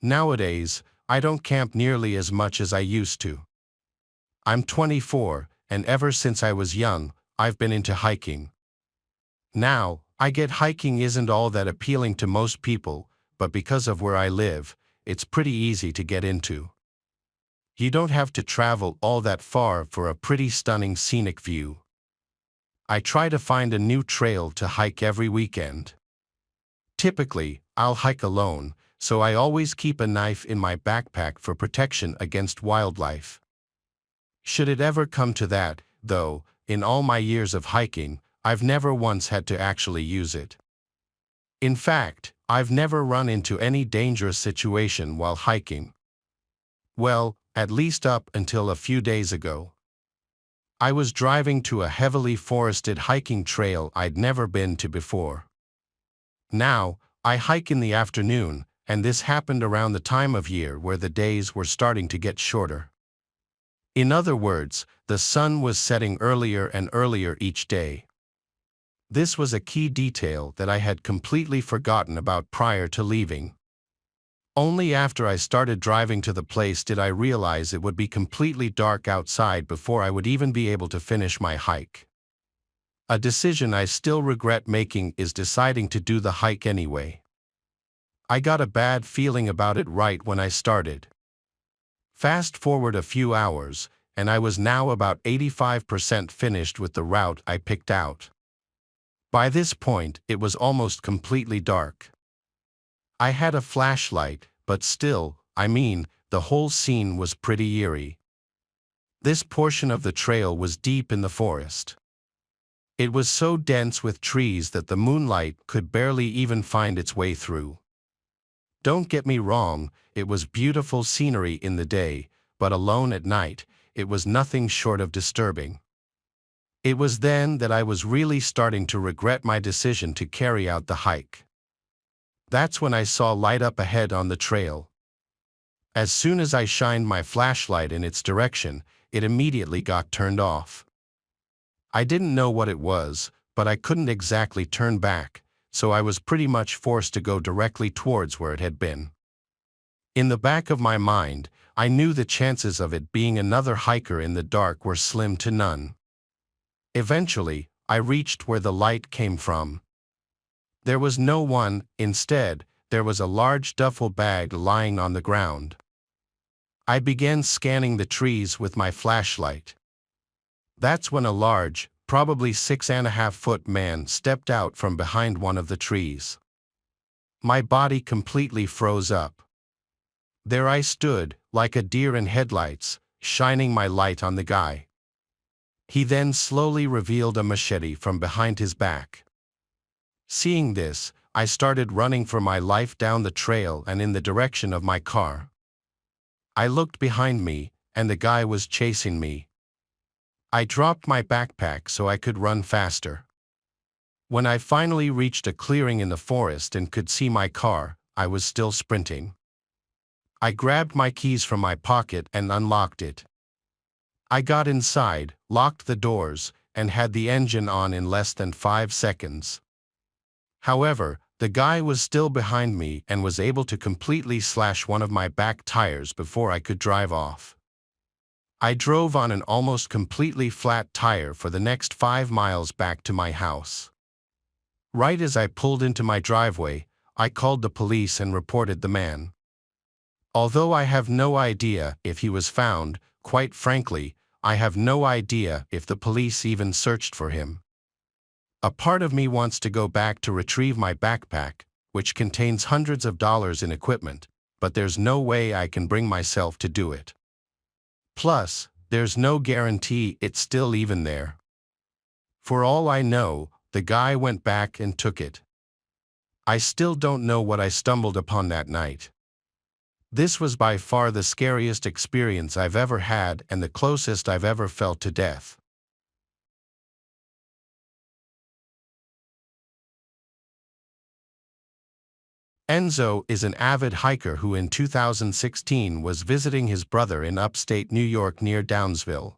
Nowadays, I don't camp nearly as much as I used to. I'm 24, and ever since I was young, I've been into hiking. Now, I get hiking isn't all that appealing to most people, but because of where I live, it's pretty easy to get into. You don't have to travel all that far for a pretty stunning scenic view. I try to find a new trail to hike every weekend. Typically, I'll hike alone, so I always keep a knife in my backpack for protection against wildlife. Should it ever come to that, though, in all my years of hiking, I've never once had to actually use it. In fact, I've never run into any dangerous situation while hiking. Well, at least up until a few days ago. I was driving to a heavily forested hiking trail I'd never been to before. Now, I hike in the afternoon, and this happened around the time of year where the days were starting to get shorter. In other words, the sun was setting earlier and earlier each day. This was a key detail that I had completely forgotten about prior to leaving. Only after I started driving to the place did I realize it would be completely dark outside before I would even be able to finish my hike. A decision I still regret making is deciding to do the hike anyway. I got a bad feeling about it right when I started. Fast forward a few hours, and I was now about 85% finished with the route I picked out. By this point, it was almost completely dark. I had a flashlight, but still, the whole scene was pretty eerie. This portion of the trail was deep in the forest. It was so dense with trees that the moonlight could barely even find its way through. Don't get me wrong, it was beautiful scenery in the day, but alone at night, it was nothing short of disturbing. It was then that I was really starting to regret my decision to carry out the hike. That's when I saw light up ahead on the trail. As soon as I shined my flashlight in its direction, it immediately got turned off. I didn't know what it was, but I couldn't exactly turn back, so I was pretty much forced to go directly towards where it had been. In the back of my mind, I knew the chances of it being another hiker in the dark were slim to none. Eventually, I reached where the light came from. There was no one, instead, there was a large duffel bag lying on the ground. I began scanning the trees with my flashlight. That's when a large, probably 6.5-foot man stepped out from behind one of the trees. My body completely froze up. There I stood, like a deer in headlights, shining my light on the guy. He then slowly revealed a machete from behind his back. Seeing this, I started running for my life down the trail and in the direction of my car. I looked behind me, and the guy was chasing me. I dropped my backpack so I could run faster. When I finally reached a clearing in the forest and could see my car, I was still sprinting. I grabbed my keys from my pocket and unlocked it. I got inside, locked the doors, and had the engine on in less than 5 seconds. However, the guy was still behind me and was able to completely slash one of my back tires before I could drive off. I drove on an almost completely flat tire for the next 5 miles back to my house. Right as I pulled into my driveway, I called the police and reported the man. Although I have no idea if he was found, quite frankly, I have no idea if the police even searched for him. A part of me wants to go back to retrieve my backpack, which contains hundreds of dollars in equipment, but there's no way I can bring myself to do it. Plus, there's no guarantee it's still even there. For all I know, the guy went back and took it. I still don't know what I stumbled upon that night. This was by far the scariest experience I've ever had and the closest I've ever felt to death. Enzo is an avid hiker who in 2016 was visiting his brother in upstate New York near Downsville.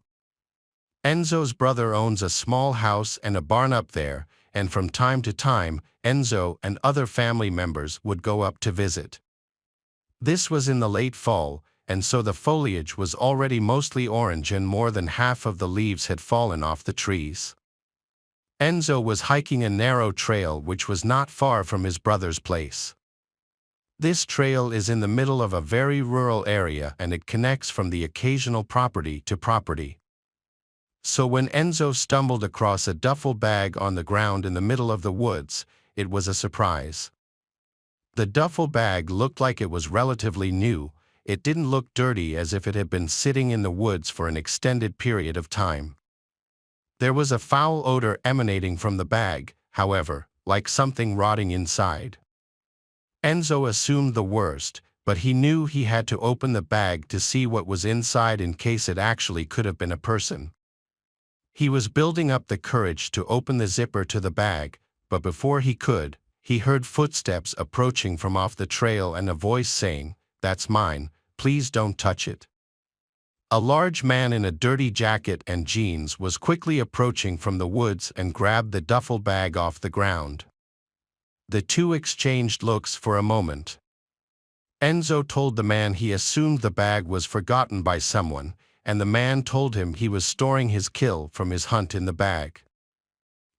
Enzo's brother owns a small house and a barn up there, and from time to time, Enzo and other family members would go up to visit. This was in the late fall, and so the foliage was already mostly orange and more than half of the leaves had fallen off the trees. Enzo was hiking a narrow trail which was not far from his brother's place. This trail is in the middle of a very rural area and it connects from the occasional property to property. So when Enzo stumbled across a duffel bag on the ground in the middle of the woods, it was a surprise. The duffel bag looked like it was relatively new. It didn't look dirty as if it had been sitting in the woods for an extended period of time. There was a foul odor emanating from the bag, however, like something rotting inside. Enzo assumed the worst, but he knew he had to open the bag to see what was inside in case it actually could have been a person. He was building up the courage to open the zipper to the bag, but before he could, he heard footsteps approaching from off the trail and a voice saying, "That's mine, please don't touch it." A large man in a dirty jacket and jeans was quickly approaching from the woods and grabbed the duffel bag off the ground. The two exchanged looks for a moment. Enzo told the man he assumed the bag was forgotten by someone, and the man told him he was storing his kill from his hunt in the bag.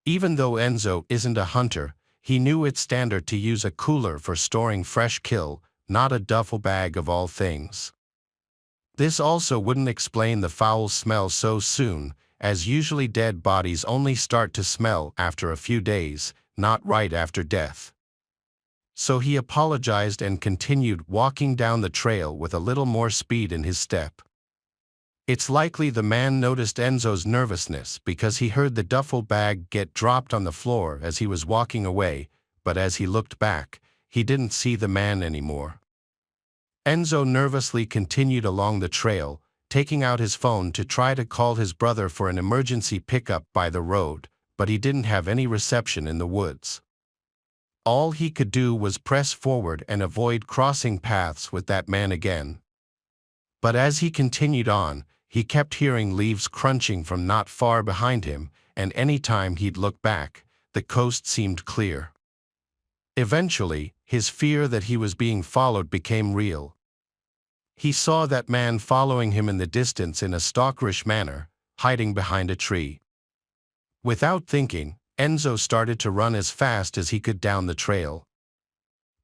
Even though Enzo isn't a hunter, he knew it's standard to use a cooler for storing fresh kill, not a duffel bag of all things. This also wouldn't explain the foul smell so soon, as usually dead bodies only start to smell after a few days, not right after death. So he apologized and continued walking down the trail with a little more speed in his step. It's likely the man noticed Enzo's nervousness because he heard the duffel bag get dropped on the floor as he was walking away, but as he looked back, he didn't see the man anymore. Enzo nervously continued along the trail, taking out his phone to try to call his brother for an emergency pickup by the road, but he didn't have any reception in the woods. All he could do was press forward and avoid crossing paths with that man again. But as he continued on, he kept hearing leaves crunching from not far behind him, and any time he'd look back, the coast seemed clear. Eventually, his fear that he was being followed became real. He saw that man following him in the distance in a stalkerish manner, hiding behind a tree. Without thinking, Enzo started to run as fast as he could down the trail.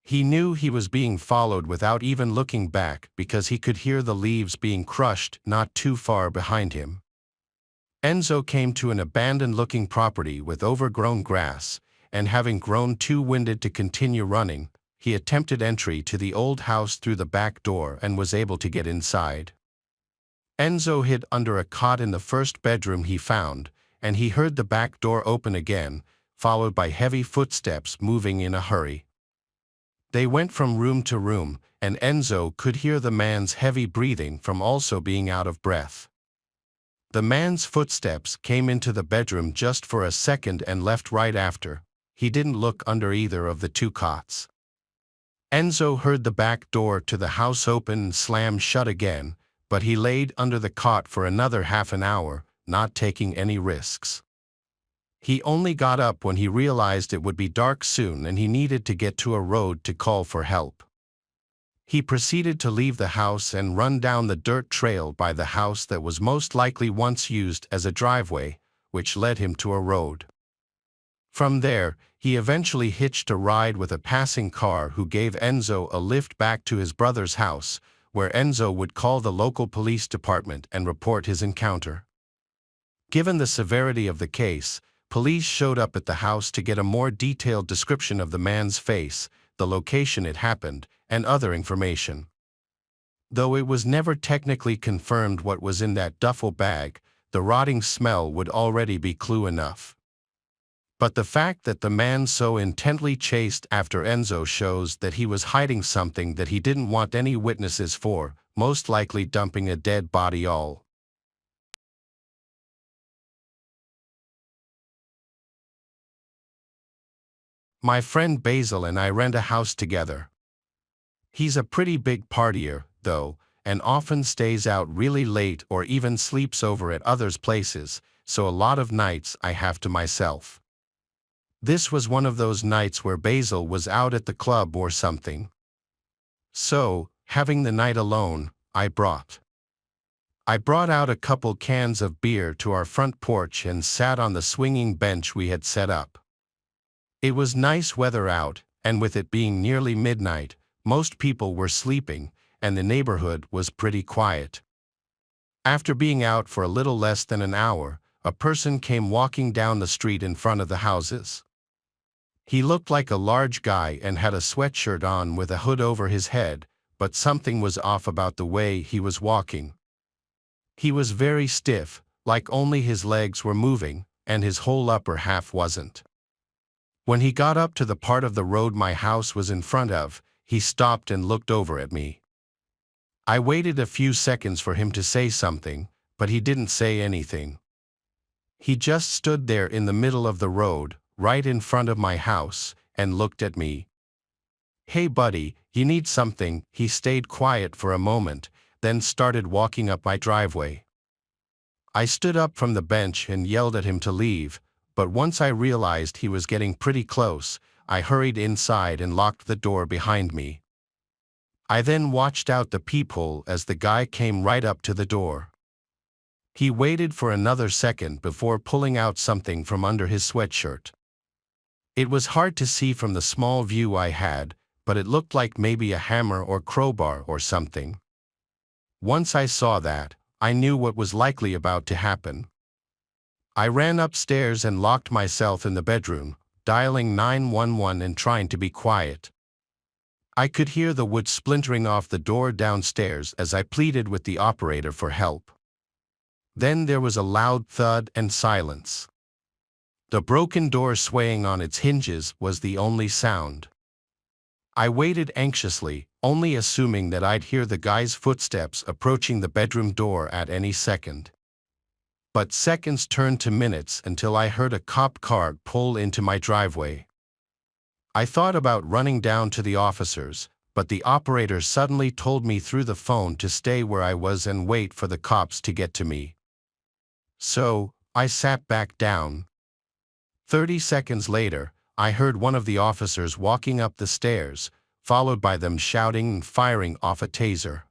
He knew he was being followed without even looking back because he could hear the leaves being crushed not too far behind him. Enzo came to an abandoned-looking property with overgrown grass, and having grown too winded to continue running, he attempted entry to the old house through the back door and was able to get inside. Enzo hid under a cot in the first bedroom he found, and he heard the back door open again, followed by heavy footsteps moving in a hurry. They went from room to room, and Enzo could hear the man's heavy breathing from also being out of breath. The man's footsteps came into the bedroom just for a second and left right after. He didn't look under either of the two cots. Enzo heard the back door to the house open and slam shut again, but he laid under the cot for another half an hour, not taking any risks. He only got up when he realized it would be dark soon and he needed to get to a road to call for help. He proceeded to leave the house and run down the dirt trail by the house that was most likely once used as a driveway, which led him to a road. From there, he eventually hitched a ride with a passing car who gave Enzo a lift back to his brother's house, where Enzo would call the local police department and report his encounter. Given the severity of the case, police showed up at the house to get a more detailed description of the man's face, the location it happened, and other information. Though it was never technically confirmed what was in that duffel bag, the rotting smell would already be clue enough. But the fact that the man so intently chased after Enzo shows that he was hiding something that he didn't want any witnesses for, most likely dumping a dead body all. My friend Basil and I rent a house together. He's a pretty big partier, though, and often stays out really late or even sleeps over at others' places, so a lot of nights I have to myself. This was one of those nights where Basil was out at the club or something. So, having the night alone, I brought out a couple cans of beer to our front porch and sat on the swinging bench we had set up. It was nice weather out, and with it being nearly midnight, most people were sleeping, and the neighborhood was pretty quiet. After being out for a little less than an hour, a person came walking down the street in front of the houses. He looked like a large guy and had a sweatshirt on with a hood over his head, but something was off about the way he was walking. He was very stiff, like only his legs were moving, and his whole upper half wasn't. When he got up to the part of the road my house was in front of, he stopped and looked over at me. I waited a few seconds for him to say something, but he didn't say anything. He just stood there in the middle of the road, right in front of my house, and looked at me. "Hey buddy, you need something?" He stayed quiet for a moment, then started walking up my driveway. I stood up from the bench and yelled at him to leave, but once I realized he was getting pretty close, I hurried inside and locked the door behind me. I then watched out the peephole as the guy came right up to the door. He waited for another second before pulling out something from under his sweatshirt. It was hard to see from the small view I had, but it looked like maybe a hammer or crowbar or something. Once I saw that, I knew what was likely about to happen. I ran upstairs and locked myself in the bedroom, dialing 911 and trying to be quiet. I could hear the wood splintering off the door downstairs as I pleaded with the operator for help. Then there was a loud thud and silence. The broken door swaying on its hinges was the only sound. I waited anxiously, only assuming that I'd hear the guy's footsteps approaching the bedroom door at any second. But seconds turned to minutes until I heard a cop car pull into my driveway. I thought about running down to the officers, but the operator suddenly told me through the phone to stay where I was and wait for the cops to get to me. So, I sat back down. 30 seconds later, I heard one of the officers walking up the stairs, followed by them shouting and firing off a taser.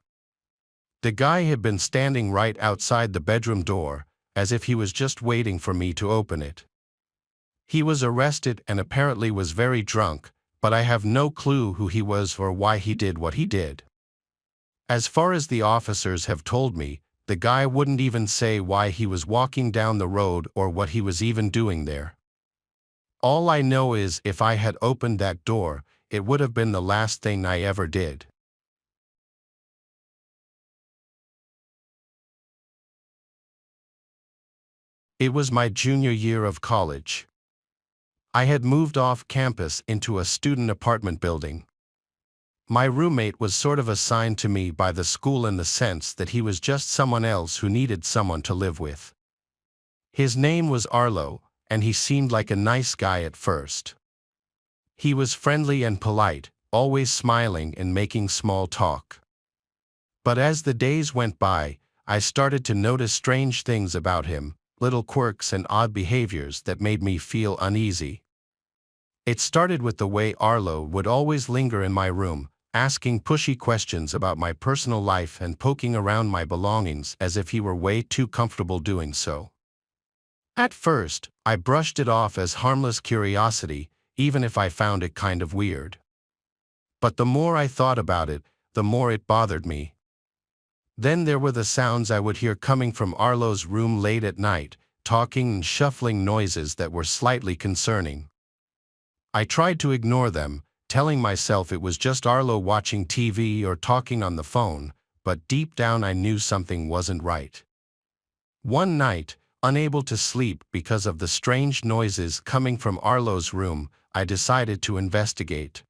The guy had been standing right outside the bedroom door, as if he was just waiting for me to open it. He was arrested and apparently was very drunk, but I have no clue who he was or why he did what he did. As far as the officers have told me, the guy wouldn't even say why he was walking down the road or what he was even doing there. All I know is if I had opened that door, it would have been the last thing I ever did. It was my junior year of college. I had moved off campus into a student apartment building. My roommate was sort of assigned to me by the school in the sense that he was just someone else who needed someone to live with. His name was Arlo, and he seemed like a nice guy at first. He was friendly and polite, always smiling and making small talk. But as the days went by, I started to notice strange things about him, little quirks and odd behaviors that made me feel uneasy. It started with the way Arlo would always linger in my room, asking pushy questions about my personal life and poking around my belongings as if he were way too comfortable doing so. At first, I brushed it off as harmless curiosity, even if I found it kind of weird. But the more I thought about it, the more it bothered me. Then there were the sounds I would hear coming from Arlo's room late at night, talking and shuffling noises that were slightly concerning. I tried to ignore them, telling myself it was just Arlo watching TV or talking on the phone, but deep down I knew something wasn't right. One night, unable to sleep because of the strange noises coming from Arlo's room, I decided to investigate.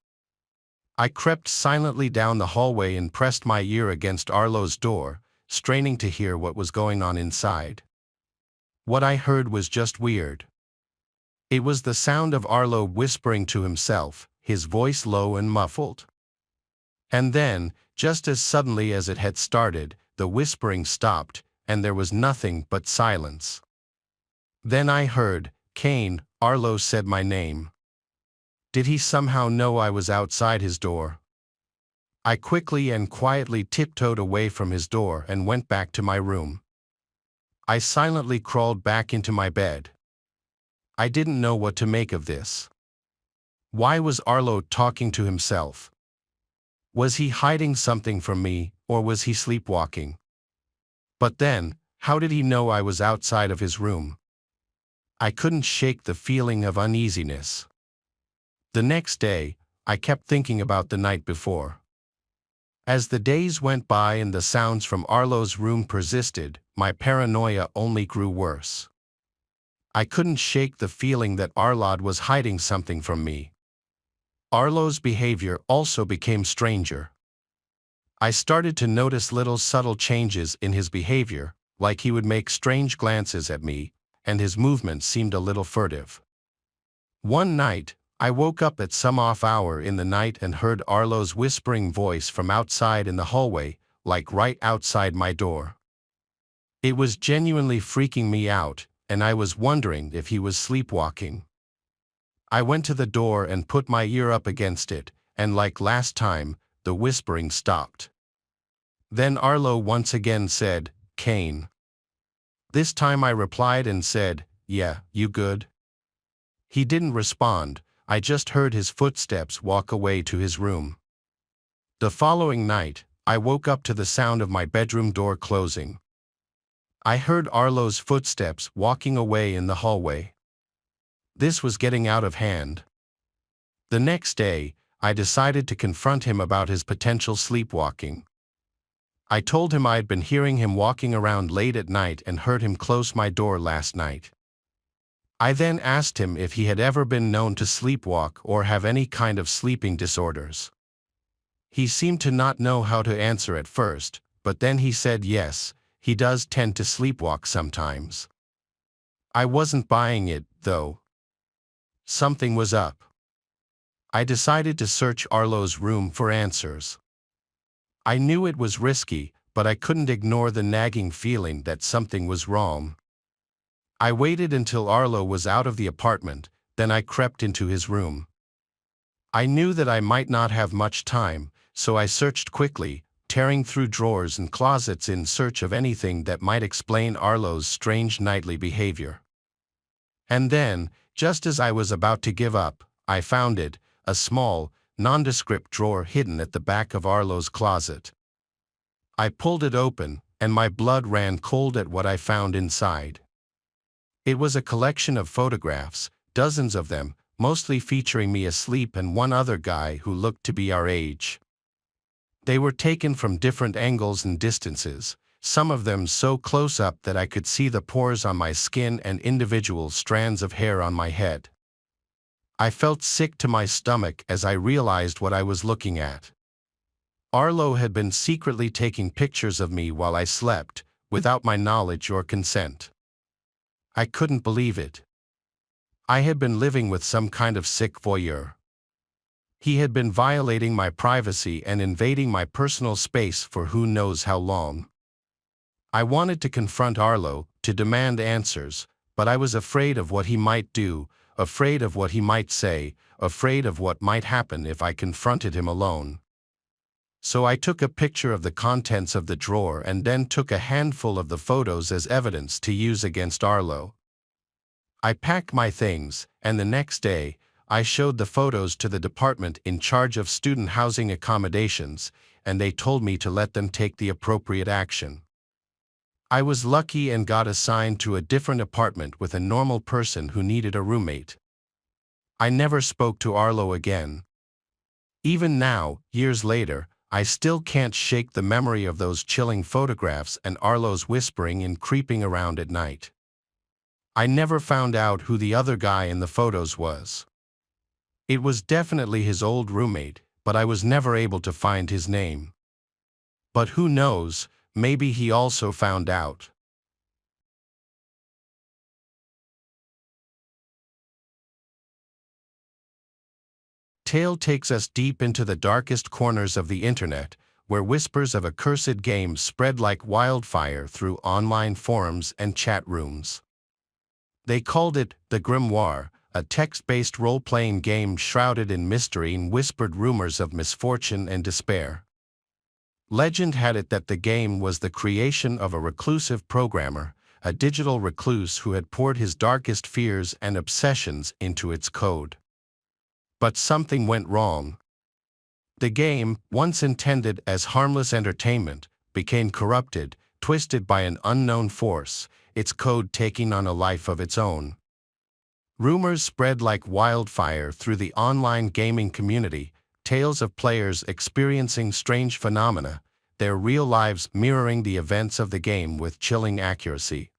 I crept silently down the hallway and pressed my ear against Arlo's door, straining to hear what was going on inside. What I heard was just weird. It was the sound of Arlo whispering to himself, his voice low and muffled. And then, just as suddenly as it had started, the whispering stopped, and there was nothing but silence. Then I heard, "Kane," Arlo said my name. Did he somehow know I was outside his door? I quickly and quietly tiptoed away from his door and went back to my room. I silently crawled back into my bed. I didn't know what to make of this. Why was Arlo talking to himself? Was he hiding something from me, or was he sleepwalking? But then, how did he know I was outside of his room? I couldn't shake the feeling of uneasiness. The next day, I kept thinking about the night before. As the days went by and the sounds from Arlo's room persisted, my paranoia only grew worse. I couldn't shake the feeling that Arlo was hiding something from me. Arlo's behavior also became stranger. I started to notice little subtle changes in his behavior, like he would make strange glances at me, and his movements seemed a little furtive. One night, I woke up at some off hour in the night and heard Arlo's whispering voice from outside in the hallway, like right outside my door. It was genuinely freaking me out, and I was wondering if he was sleepwalking. I went to the door and put my ear up against it, and like last time, the whispering stopped. Then Arlo once again said, "Kane." This time I replied and said, "Yeah, you good?" He didn't respond. I just heard his footsteps walk away to his room. The following night, I woke up to the sound of my bedroom door closing. I heard Arlo's footsteps walking away in the hallway. This was getting out of hand. The next day, I decided to confront him about his potential sleepwalking. I told him I'd been hearing him walking around late at night and heard him close my door last night. I then asked him if he had ever been known to sleepwalk or have any kind of sleeping disorders. He seemed to not know how to answer at first, but then he said yes, he does tend to sleepwalk sometimes. I wasn't buying it, though. Something was up. I decided to search Arlo's room for answers. I knew it was risky, but I couldn't ignore the nagging feeling that something was wrong. I waited until Arlo was out of the apartment, then I crept into his room. I knew that I might not have much time, so I searched quickly, tearing through drawers and closets in search of anything that might explain Arlo's strange nightly behavior. And then, just as I was about to give up, I found it, a small, nondescript drawer hidden at the back of Arlo's closet. I pulled it open, and my blood ran cold at what I found inside. It was a collection of photographs, dozens of them, mostly featuring me asleep and one other guy who looked to be our age. They were taken from different angles and distances, some of them so close up that I could see the pores on my skin and individual strands of hair on my head. I felt sick to my stomach as I realized what I was looking at. Arlo had been secretly taking pictures of me while I slept, without my knowledge or consent. I couldn't believe it. I had been living with some kind of sick voyeur. He had been violating my privacy and invading my personal space for who knows how long. I wanted to confront Arlo, to demand answers, but I was afraid of what he might do, afraid of what he might say, afraid of what might happen if I confronted him alone. So I took a picture of the contents of the drawer and then took a handful of the photos as evidence to use against Arlo. I packed my things, and the next day, I showed the photos to the department in charge of student housing accommodations, and they told me to let them take the appropriate action. I was lucky and got assigned to a different apartment with a normal person who needed a roommate. I never spoke to Arlo again. Even now, years later, I still can't shake the memory of those chilling photographs and Arlo's whispering and creeping around at night. I never found out who the other guy in the photos was. It was definitely his old roommate, but I was never able to find his name. But who knows, maybe he also found out. Tale takes us deep into the darkest corners of the internet, where whispers of accursed games spread like wildfire through online forums and chat rooms. They called it the Grimoire, a text-based role-playing game shrouded in mystery and whispered rumors of misfortune and despair. Legend had it that the game was the creation of a reclusive programmer, a digital recluse who had poured his darkest fears and obsessions into its code. But something went wrong. The game, once intended as harmless entertainment, became corrupted, twisted by an unknown force, its code taking on a life of its own. Rumors spread like wildfire through the online gaming community, tales of players experiencing strange phenomena, their real lives mirroring the events of the game with chilling accuracy.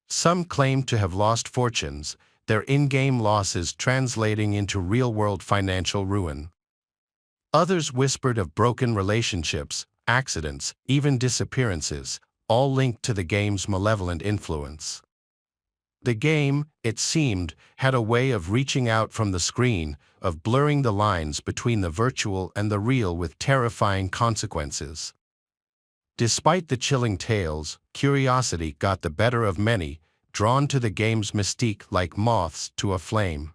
Some claimed to have lost fortunes, their in-game losses translating into real-world financial ruin. Others whispered of broken relationships, accidents, even disappearances, all linked to the game's malevolent influence. The game, it seemed, had a way of reaching out from the screen, of blurring the lines between the virtual and the real with terrifying consequences. Despite the chilling tales, curiosity got the better of many, drawn to the game's mystique like moths to a flame.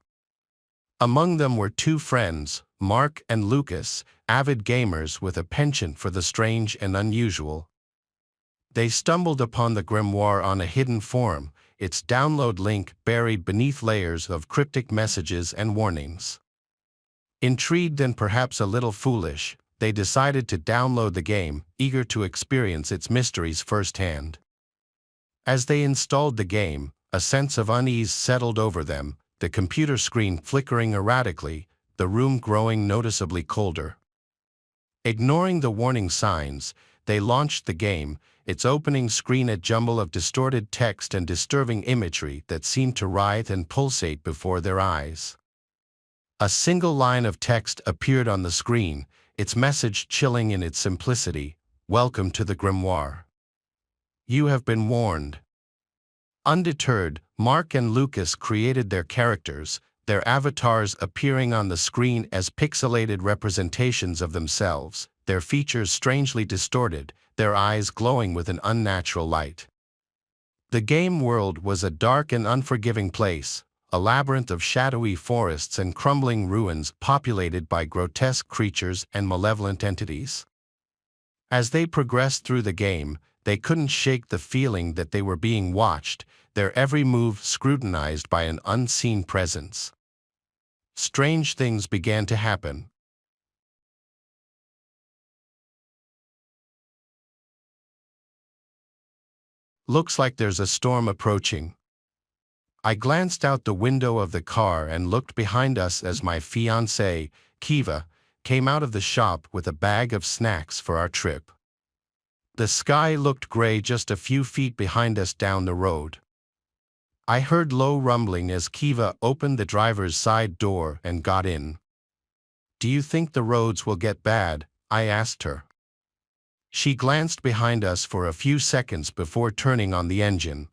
Among them were two friends, Mark and Lucas, avid gamers with a penchant for the strange and unusual. They stumbled upon the grimoire on a hidden forum, its download link buried beneath layers of cryptic messages and warnings. Intrigued and perhaps a little foolish, they decided to download the game, eager to experience its mysteries firsthand. As they installed the game, a sense of unease settled over them, the computer screen flickering erratically, the room growing noticeably colder. Ignoring the warning signs, they launched the game, its opening screen a jumble of distorted text and disturbing imagery that seemed to writhe and pulsate before their eyes. A single line of text appeared on the screen, its message chilling in its simplicity: "Welcome to the grimoire. You have been warned." Undeterred, Mark and Lucas created their characters, their avatars appearing on the screen as pixelated representations of themselves, their features strangely distorted, their eyes glowing with an unnatural light. The game world was a dark and unforgiving place, a labyrinth of shadowy forests and crumbling ruins populated by grotesque creatures and malevolent entities. As they progressed through the game, they couldn't shake the feeling that they were being watched, their every move scrutinized by an unseen presence. Strange things began to happen. "Looks like there's a storm approaching." I glanced out the window of the car and looked behind us as my fiancée, Kiva, came out of the shop with a bag of snacks for our trip. The sky looked gray just a few feet behind us down the road. I heard low rumbling as Kiva opened the driver's side door and got in. "Do you think the roads will get bad?" I asked her. She glanced behind us for a few seconds before turning on the engine.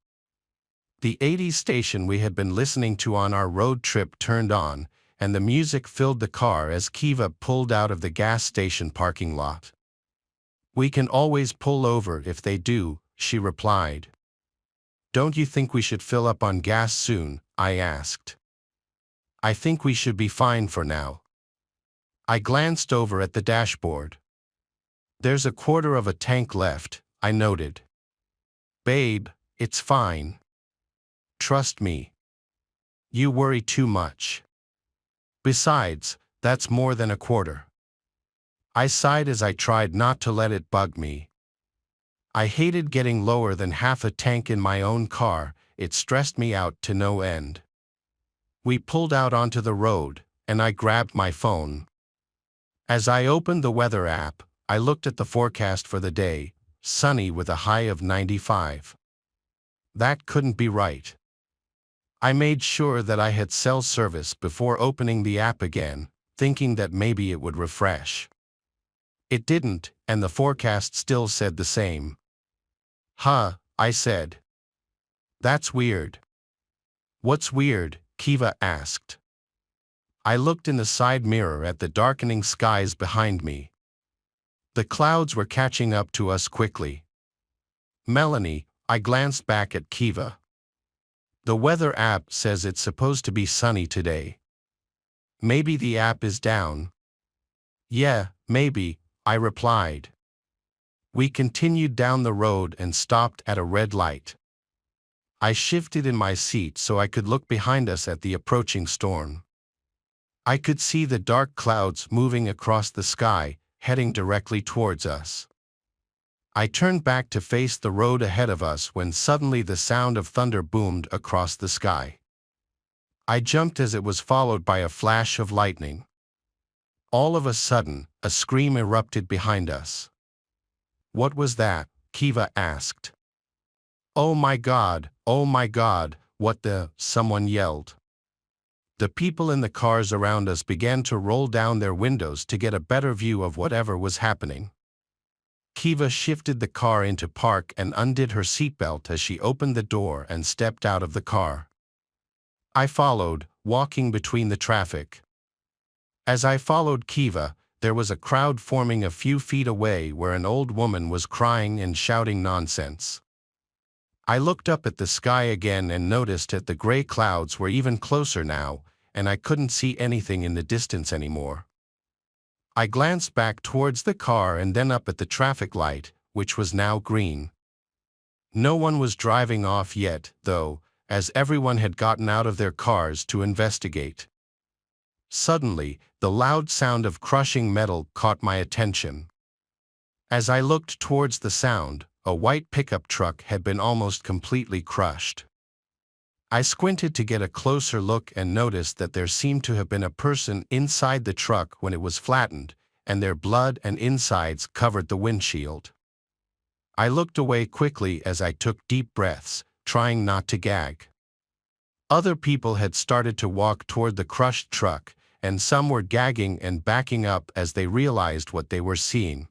The 80s station we had been listening to on our road trip turned on, and the music filled the car as Kiva pulled out of the gas station parking lot. "We can always pull over if they do," she replied. "Don't you think we should fill up on gas soon?" I asked. "I think we should be fine for now." I glanced over at the dashboard. "There's a quarter of a tank left," I noted. "Babe, it's fine. Trust me. You worry too much. Besides, that's more than a quarter." I sighed as I tried not to let it bug me. I hated getting lower than half a tank in my own car, it stressed me out to no end. We pulled out onto the road, and I grabbed my phone. As I opened the weather app, I looked at the forecast for the day, sunny with a high of 95. That couldn't be right. I made sure that I had cell service before opening the app again, thinking that maybe it would refresh. It didn't, and the forecast still said the same. "Huh," I said. "That's weird." "What's weird?" Kiva asked. I looked in the side mirror at the darkening skies behind me. The clouds were catching up to us quickly. "Melanie," I glanced back at Kiva. "The weather app says it's supposed to be sunny today. Maybe the app is down." "Yeah, maybe," I replied. We continued down the road and stopped at a red light. I shifted in my seat so I could look behind us at the approaching storm. I could see the dark clouds moving across the sky, heading directly towards us. I turned back to face the road ahead of us when suddenly the sound of thunder boomed across the sky. I jumped as it was followed by a flash of lightning. All of a sudden, a scream erupted behind us. "What was that?" Kiva asked. Oh my God, what the?" someone yelled. The people in the cars around us began to roll down their windows to get a better view of whatever was happening. Kiva shifted the car into park and undid her seatbelt as she opened the door and stepped out of the car. I followed, walking between the traffic. As I followed Kiva, there was a crowd forming a few feet away where an old woman was crying and shouting nonsense. I looked up at the sky again and noticed that the gray clouds were even closer now, and I couldn't see anything in the distance anymore. I glanced back towards the car and then up at the traffic light, which was now green. No one was driving off yet, though, as everyone had gotten out of their cars to investigate. Suddenly, the loud sound of crushing metal caught my attention. As I looked towards the sound, a white pickup truck had been almost completely crushed. I squinted to get a closer look and noticed that there seemed to have been a person inside the truck when it was flattened, and their blood and insides covered the windshield. I looked away quickly as I took deep breaths, trying not to gag. Other people had started to walk toward the crushed truck, and some were gagging and backing up as they realized what they were seeing.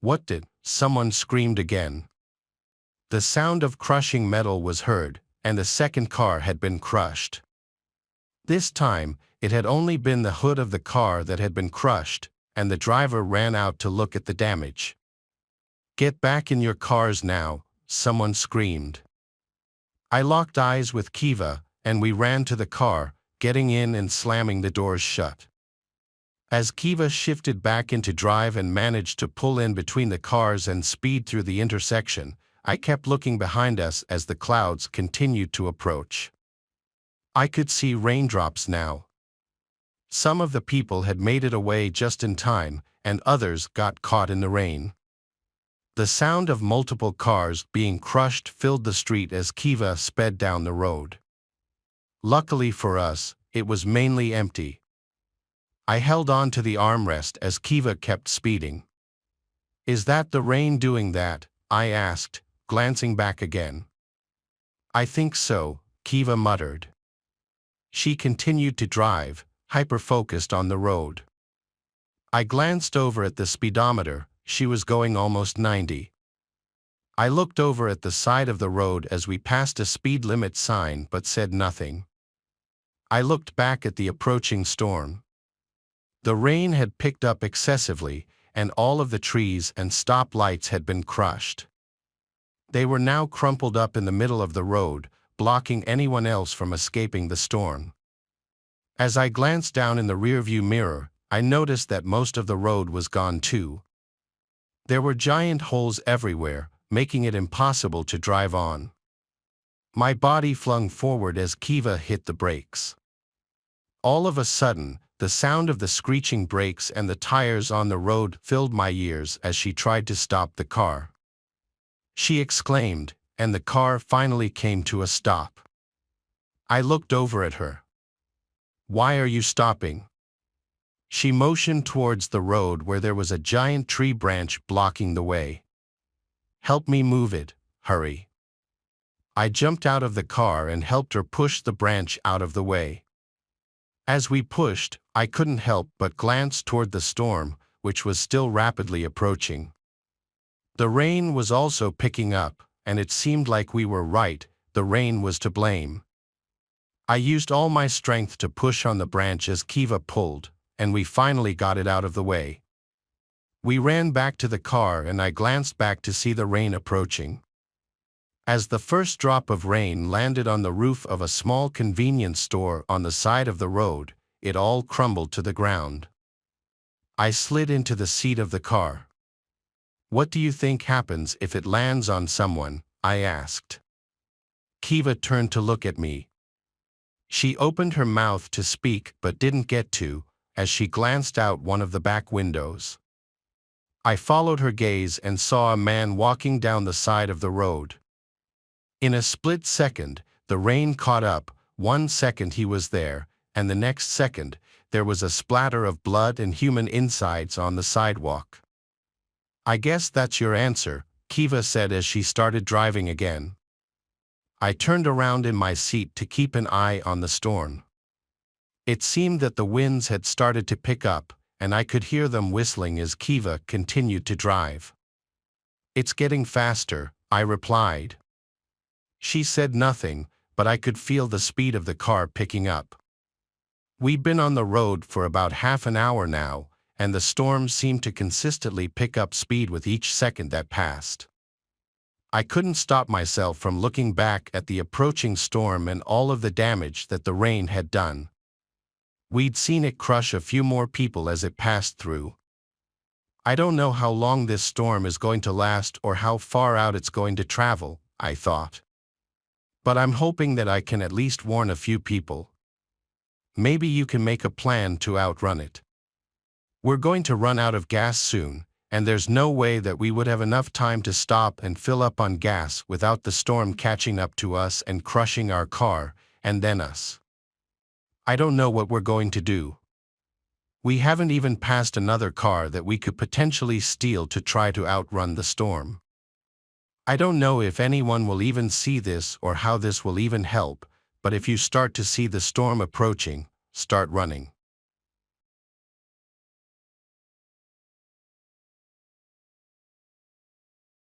"What did?" someone screamed again. The sound of crushing metal was heard, and the second car had been crushed. This time, it had only been the hood of the car that had been crushed, and the driver ran out to look at the damage. "Get back in your cars now," someone screamed. I locked eyes with Kiva, and we ran to the car, getting in and slamming the doors shut. As Kiva shifted back into drive and managed to pull in between the cars and speed through the intersection, I kept looking behind us as the clouds continued to approach. I could see raindrops now. Some of the people had made it away just in time, and others got caught in the rain. The sound of multiple cars being crushed filled the street as Kiva sped down the road. Luckily for us, it was mainly empty. I held on to the armrest as Kiva kept speeding. "Is that the rain doing that?" I asked, glancing back again. "I think so," Kiva muttered. She continued to drive, hyper-focused on the road. I glanced over at the speedometer. She was going almost 90. I looked over at the side of the road as we passed a speed limit sign but said nothing. I looked back at the approaching storm. The rain had picked up excessively, and all of the trees and stop lights had been crushed. They were now crumpled up in the middle of the road, blocking anyone else from escaping the storm. As I glanced down in the rearview mirror, I noticed that most of the road was gone too. There were giant holes everywhere, making it impossible to drive on. My body flung forward as Kiva hit the brakes. All of a sudden, the sound of the screeching brakes and the tires on the road filled my ears as she tried to stop the car. She exclaimed, and the car finally came to a stop. I looked over at her. "Why are you stopping?" She motioned towards the road where there was a giant tree branch blocking the way. "Help me move it, hurry." I jumped out of the car and helped her push the branch out of the way. As we pushed, I couldn't help but glance toward the storm, which was still rapidly approaching. The rain was also picking up, and it seemed like we were right, the rain was to blame. I used all my strength to push on the branch as Kiva pulled, and we finally got it out of the way. We ran back to the car and I glanced back to see the rain approaching. As the first drop of rain landed on the roof of a small convenience store on the side of the road, it all crumbled to the ground. I slid into the seat of the car. What do you think happens if it lands on someone? I asked. Kiva turned to look at me. She opened her mouth to speak but didn't get to, as she glanced out one of the back windows. I followed her gaze and saw a man walking down the side of the road. In a split second, the rain caught up. 1 second he was there, and the next second, there was a splatter of blood and human insides on the sidewalk. I guess that's your answer, Kiva said as she started driving again. I turned around in my seat to keep an eye on the storm. It seemed that the winds had started to pick up, and I could hear them whistling as Kiva continued to drive. It's getting faster, I replied. She said nothing, but I could feel the speed of the car picking up. We'd been on the road for about half an hour now, and the storm seemed to consistently pick up speed with each second that passed. I couldn't stop myself from looking back at the approaching storm and all of the damage that the rain had done. We'd seen it crush a few more people as it passed through. I don't know how long this storm is going to last or how far out it's going to travel, I thought. But I'm hoping that I can at least warn a few people. Maybe you can make a plan to outrun it. We're going to run out of gas soon, and there's no way that we would have enough time to stop and fill up on gas without the storm catching up to us and crushing our car, and then us. I don't know what we're going to do. We haven't even passed another car that we could potentially steal to try to outrun the storm. I don't know if anyone will even see this or how this will even help, but if you start to see the storm approaching, start running.